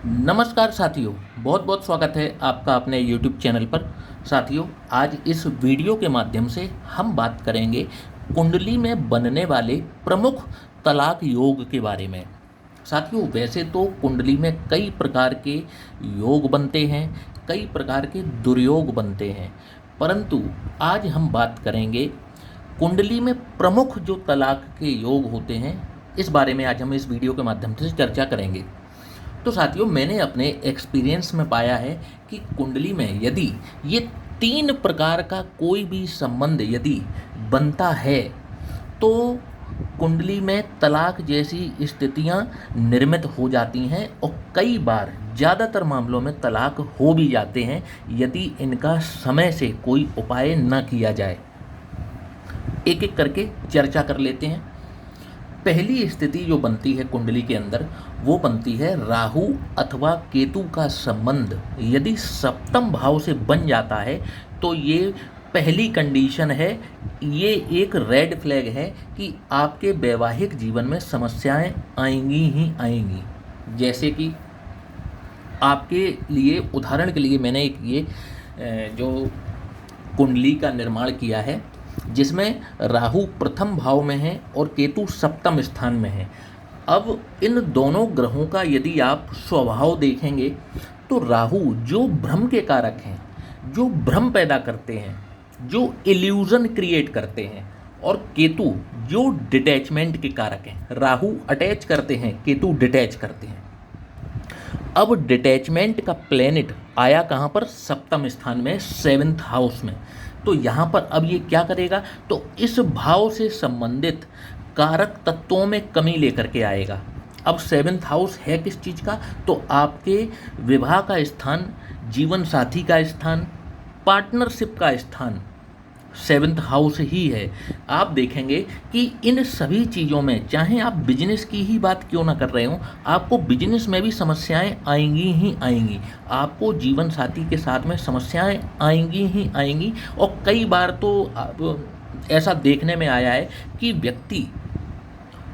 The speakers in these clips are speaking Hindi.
नमस्कार साथियों, बहुत बहुत स्वागत है आपका अपने YouTube चैनल पर। साथियों, आज इस वीडियो के माध्यम से हम बात करेंगे कुंडली में बनने वाले प्रमुख तलाक योग के बारे में। साथियों, वैसे तो कुंडली में कई प्रकार के योग बनते हैं, कई प्रकार के दुर्योग बनते हैं, परंतु आज हम बात करेंगे कुंडली में प्रमुख जो तलाक के योग होते हैं, इस बारे में आज हम इस वीडियो के माध्यम से चर्चा करेंगे। तो साथियों, मैंने अपने एक्सपीरियंस में पाया है कि कुंडली में यदि ये 3 प्रकार का कोई भी संबंध यदि बनता है तो कुंडली में तलाक जैसी स्थितियां निर्मित हो जाती हैं और कई बार ज़्यादातर मामलों में तलाक हो भी जाते हैं यदि इनका समय से कोई उपाय न किया जाए। एक एक करके चर्चा कर लेते हैं। पहली स्थिति जो बनती है कुंडली के अंदर, वो बनती है राहु अथवा केतु का संबंध यदि सप्तम भाव से बन जाता है तो ये पहली कंडीशन है। ये एक रेड फ्लैग है कि आपके वैवाहिक जीवन में समस्याएं आएंगी ही आएंगी। जैसे कि आपके लिए उदाहरण के लिए मैंने एक ये जो कुंडली का निर्माण किया है जिसमें राहु प्रथम भाव में है और केतु सप्तम स्थान में है। अब इन दोनों ग्रहों का यदि आप स्वभाव देखेंगे तो राहु जो भ्रम के कारक हैं, जो भ्रम पैदा करते हैं, जो इल्यूजन क्रिएट करते हैं, और केतु जो डिटैचमेंट के कारक हैं। राहु अटैच करते हैं, केतु डिटैच करते हैं। अब डिटैचमेंट का प्लेनेट आया कहाँ पर? सप्तम स्थान में, 7th हाउस में। तो यहाँ पर अब ये क्या करेगा? तो इस भाव से संबंधित कारक तत्वों में कमी लेकर के आएगा। अब 7th हाउस है किस चीज़ का? तो आपके विवाह का स्थान, जीवन साथी का स्थान, पार्टनरशिप का स्थान 7th हाउस ही है। आप देखेंगे कि इन सभी चीज़ों में, चाहे आप बिजनेस की ही बात क्यों ना कर रहे हो, आपको बिजनेस में भी समस्याएं आएंगी ही आएंगी। आपको जीवन साथी के साथ में समस्याएं आएंगी ही आएंगी। और कई बार तो ऐसा देखने में आया है कि व्यक्ति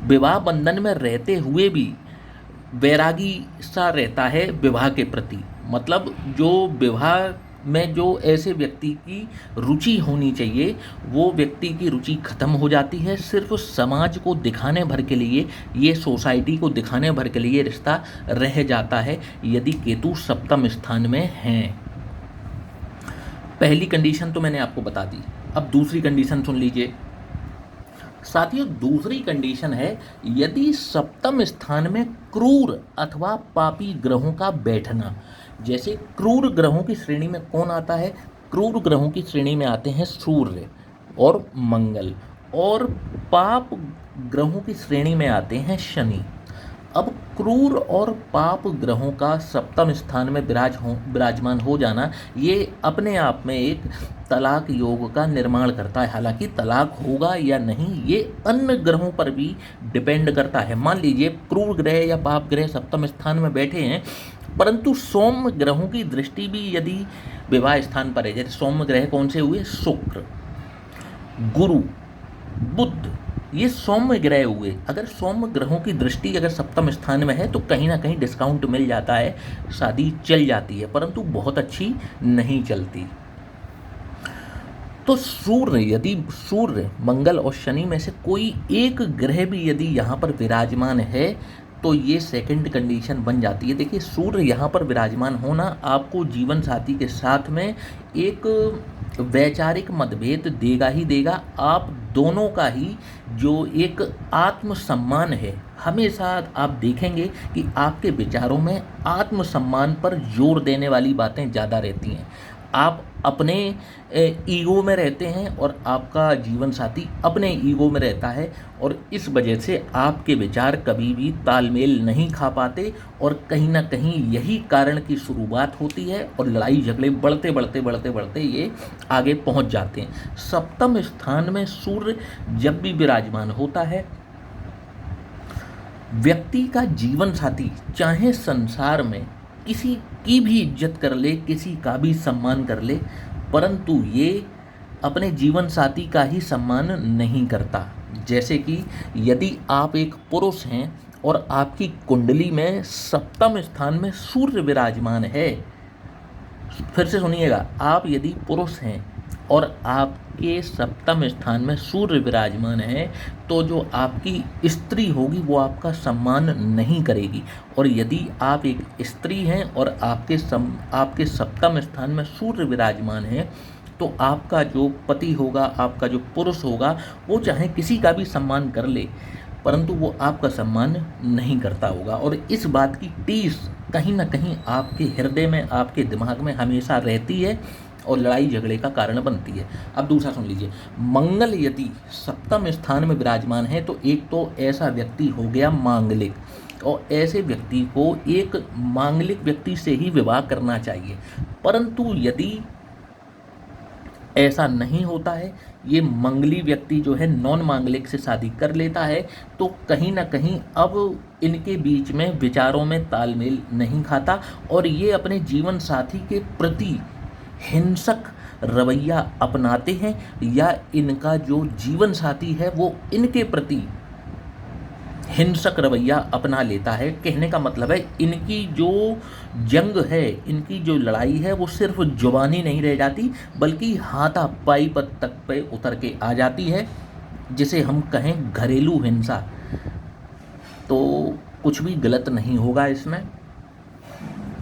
विवाह बंधन में रहते हुए भी वैरागी सा रहता है विवाह के प्रति। मतलब जो विवाह में जो ऐसे व्यक्ति की रुचि होनी चाहिए, वो व्यक्ति की रुचि खत्म हो जाती है। सिर्फ समाज को दिखाने भर के लिए, ये सोसाइटी को दिखाने भर के लिए रिश्ता रह जाता है यदि केतु सप्तम स्थान में हैं। पहली कंडीशन तो मैंने आपको बता दी। अब दूसरी कंडीशन सुन लीजिए साथियों। दूसरी कंडीशन है यदि सप्तम स्थान में क्रूर अथवा पापी ग्रहों का बैठना। जैसे क्रूर ग्रहों की श्रेणी में कौन आता है? क्रूर ग्रहों की श्रेणी में आते हैं सूर्य और मंगल, और पाप ग्रहों की श्रेणी में आते हैं शनि। अब क्रूर और पाप ग्रहों का सप्तम स्थान में विराजमान हो जाना, ये अपने आप में एक तलाक योग का निर्माण करता है। हालांकि तलाक होगा या नहीं ये अन्य ग्रहों पर भी डिपेंड करता है। मान लीजिए क्रूर ग्रह या पाप ग्रह सप्तम स्थान में बैठे हैं, परंतु सौम्य ग्रहों की दृष्टि भी यदि विवाह स्थान पर है, जैसे सौम्य ग्रह कौन से हुए? शुक्र, गुरु, बुध, ये सौम्य ग्रह हुए। अगर सौम्य ग्रहों की दृष्टि अगर सप्तम स्थान में है तो कहीं ना कहीं डिस्काउंट मिल जाता है, शादी चल जाती है, परंतु बहुत अच्छी नहीं चलती। तो सूर्य, मंगल और शनि में से कोई एक ग्रह भी यदि यहाँ पर विराजमान है तो ये सेकंड कंडीशन बन जाती है। देखिए, सूर्य यहाँ पर विराजमान होना आपको जीवन साथी के साथ में एक वैचारिक मतभेद देगा ही देगा। आप दोनों का ही जो एक आत्मसम्मान है, हमेशा आप देखेंगे कि आपके विचारों में आत्मसम्मान पर जोर देने वाली बातें ज़्यादा रहती हैं। आप अपने ईगो में रहते हैं और आपका जीवन साथी अपने ईगो में रहता है, और इस वजह से आपके विचार कभी भी तालमेल नहीं खा पाते, और कहीं ना कहीं यही कारण की शुरुआत होती है और लड़ाई झगड़े बढ़ते बढ़ते बढ़ते बढ़ते ये आगे पहुंच जाते हैं। सप्तम स्थान में सूर्य जब भी विराजमान होता है, व्यक्ति का जीवन साथी चाहे संसार में किसी की भी इज्जत कर ले, किसी का भी सम्मान कर ले, परंतु ये अपने जीवन साथी का ही सम्मान नहीं करता। जैसे कि यदि आप एक पुरुष हैं और आपकी कुंडली में सप्तम स्थान में सूर्य विराजमान है, फिर से सुनिएगा, आप यदि पुरुष हैं और आपके सप्तम स्थान में सूर्य विराजमान है तो जो आपकी स्त्री होगी वो आपका सम्मान नहीं करेगी। और यदि आप एक स्त्री हैं और आपके सप्तम स्थान में सूर्य विराजमान है तो आपका जो पति होगा, आपका जो पुरुष होगा, वो चाहे किसी का भी सम्मान कर ले परंतु वो आपका सम्मान नहीं करता होगा। और इस बात की टीस कहीं ना कहीं आपके हृदय में, आपके दिमाग में हमेशा रहती है और लड़ाई झगड़े का कारण बनती है। अब दूसरा सुन लीजिए, मंगल यदि सप्तम स्थान में विराजमान है तो एक तो ऐसा व्यक्ति हो गया मांगलिक, और ऐसे व्यक्ति को एक मांगलिक व्यक्ति से ही विवाह करना चाहिए। परंतु यदि ऐसा नहीं होता है, ये मंगली व्यक्ति जो है नॉन मांगलिक से शादी कर लेता है, तो कहीं ना कहीं अब इनके बीच में विचारों में तालमेल नहीं खाता और ये अपने जीवन साथी के प्रति हिंसक रवैया अपनाते हैं, या इनका जो जीवन साथी है वो इनके प्रति हिंसक रवैया अपना लेता है। कहने का मतलब है इनकी जो जंग है, इनकी जो लड़ाई है वो सिर्फ जुबानी नहीं रह जाती बल्कि हाथापाई पर तक पे उतर के आ जाती है, जिसे हम कहें घरेलू हिंसा। तो कुछ भी गलत नहीं होगा इसमें।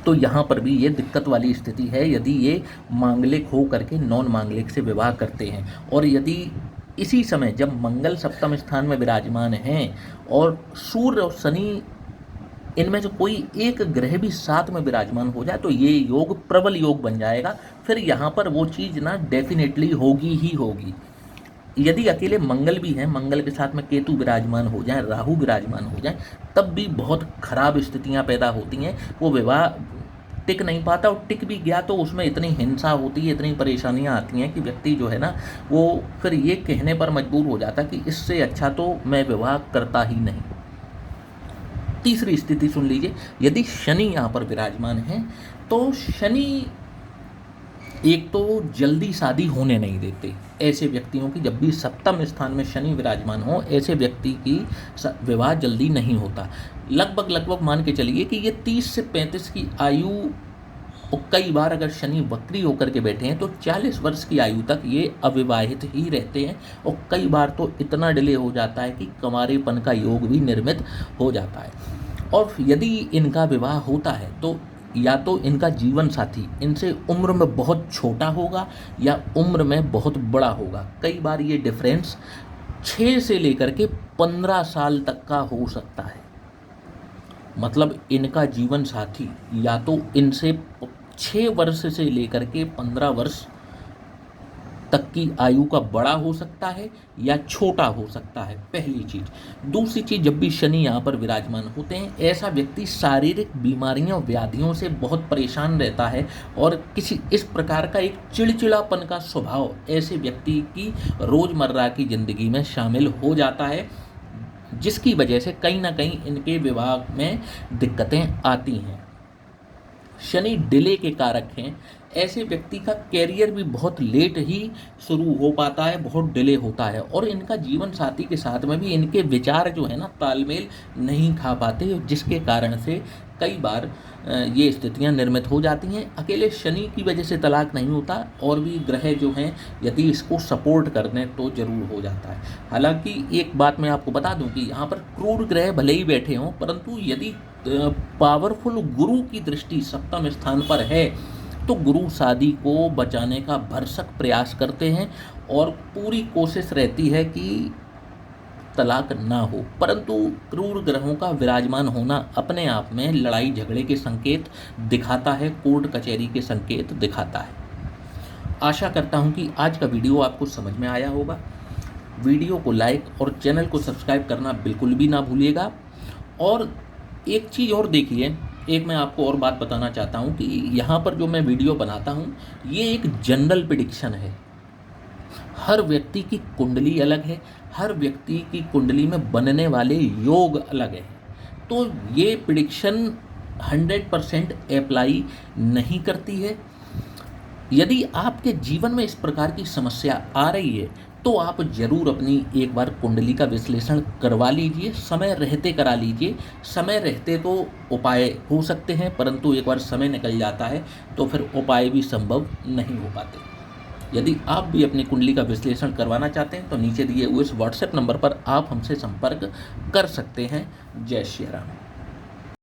तो यहाँ पर भी ये दिक्कत वाली स्थिति है यदि ये मांगलिक हो करके नॉन मांगलिक से विवाह करते हैं। और यदि इसी समय जब मंगल सप्तम स्थान में विराजमान हैं और सूर्य और शनि, इनमें से कोई एक ग्रह भी साथ में विराजमान हो जाए तो ये योग प्रबल योग बन जाएगा। फिर यहाँ पर वो चीज़ ना डेफिनेटली होगी ही होगी। यदि अकेले मंगल भी हैं, मंगल के साथ में केतु विराजमान हो जाए, राहु विराजमान हो जाए, तब भी बहुत खराब स्थितियाँ पैदा होती हैं। वो विवाह टिक नहीं पाता, और टिक भी गया तो उसमें इतनी हिंसा होती है, इतनी परेशानियां आती हैं कि व्यक्ति जो है ना वो फिर ये कहने पर मजबूर हो जाता कि इससे अच्छा तो मैं विवाह करता ही नहीं। तीसरी स्थिति सुन लीजिए, यदि शनि यहाँ पर विराजमान है तो शनि एक तो जल्दी शादी होने नहीं देते। ऐसे व्यक्तियों की जब भी सप्तम स्थान में शनि विराजमान हो, ऐसे व्यक्ति की विवाह जल्दी नहीं होता। लगभग मान के चलिए कि ये 30 से 35 की आयु, और कई बार अगर शनि वक्री होकर के बैठे हैं तो 40 वर्ष की आयु तक ये अविवाहित ही रहते हैं। और कई बार तो इतना डिले हो जाता है कि कंवारेपन का योग भी निर्मित हो जाता है। और यदि इनका विवाह होता है तो या तो इनका जीवन साथी इनसे उम्र में बहुत छोटा होगा या उम्र में बहुत बड़ा होगा। कई बार ये डिफरेंस 6 से लेकर के 15 साल तक का हो सकता है। मतलब इनका जीवन साथी या तो इनसे 6 वर्ष से लेकर के 15 वर्ष तक की आयु का बड़ा हो सकता है या छोटा हो सकता है, पहली चीज़। दूसरी चीज़, जब भी शनि यहाँ पर विराजमान होते हैं, ऐसा व्यक्ति शारीरिक बीमारियों व्याधियों से बहुत परेशान रहता है और किसी इस प्रकार का एक चिड़चिड़ापन का स्वभाव ऐसे व्यक्ति की रोज़मर्रा की ज़िंदगी में शामिल हो जाता है, जिसकी वजह से कहीं ना कहीं इनके विवाह में दिक्कतें आती हैं। शनि डिले के कारक हैं। ऐसे व्यक्ति का कैरियर भी बहुत लेट ही शुरू हो पाता है, बहुत डिले होता है। और इनका जीवन साथी के साथ में भी इनके विचार जो है ना तालमेल नहीं खा पाते, जिसके कारण से कई बार ये स्थितियां निर्मित हो जाती हैं। अकेले शनि की वजह से तलाक नहीं होता, और भी ग्रह जो हैं यदि इसको सपोर्ट कर दें तो ज़रूर हो जाता है। हालांकि एक बात मैं आपको बता दूं कि यहाँ पर क्रूर ग्रह भले ही बैठे हों, परंतु यदि पावरफुल गुरु की दृष्टि सप्तम स्थान पर है तो गुरु शादी को बचाने का भरसक प्रयास करते हैं और पूरी कोशिश रहती है कि तलाक ना हो। परंतु क्रूर ग्रहों का विराजमान होना अपने आप में लड़ाई झगड़े के संकेत दिखाता है, कोर्ट कचहरी के संकेत दिखाता है। आशा करता हूं कि आज का वीडियो आपको समझ में आया होगा। वीडियो को लाइक और चैनल को सब्सक्राइब करना बिल्कुल भी ना भूलिएगा। और एक चीज़ और देखिए, एक मैं आपको और बात बताना चाहता हूं कि यहाँ पर जो मैं वीडियो बनाता हूं ये एक जनरल प्रेडिक्शन है। हर व्यक्ति की कुंडली अलग है, हर व्यक्ति की कुंडली में बनने वाले योग अलग है। तो ये प्रेडिक्शन 100% अप्लाई नहीं करती है। यदि आपके जीवन में इस प्रकार की समस्या आ रही है तो आप ज़रूर अपनी एक बार कुंडली का विश्लेषण करवा लीजिए, समय रहते करा लीजिए। समय रहते तो उपाय हो सकते हैं, परंतु एक बार समय निकल जाता है तो फिर उपाय भी संभव नहीं हो पाते। यदि आप भी अपनी कुंडली का विश्लेषण करवाना चाहते हैं तो नीचे दिए हुए इस व्हाट्सएप नंबर पर आप हमसे संपर्क कर सकते हैं। जय श्री राम।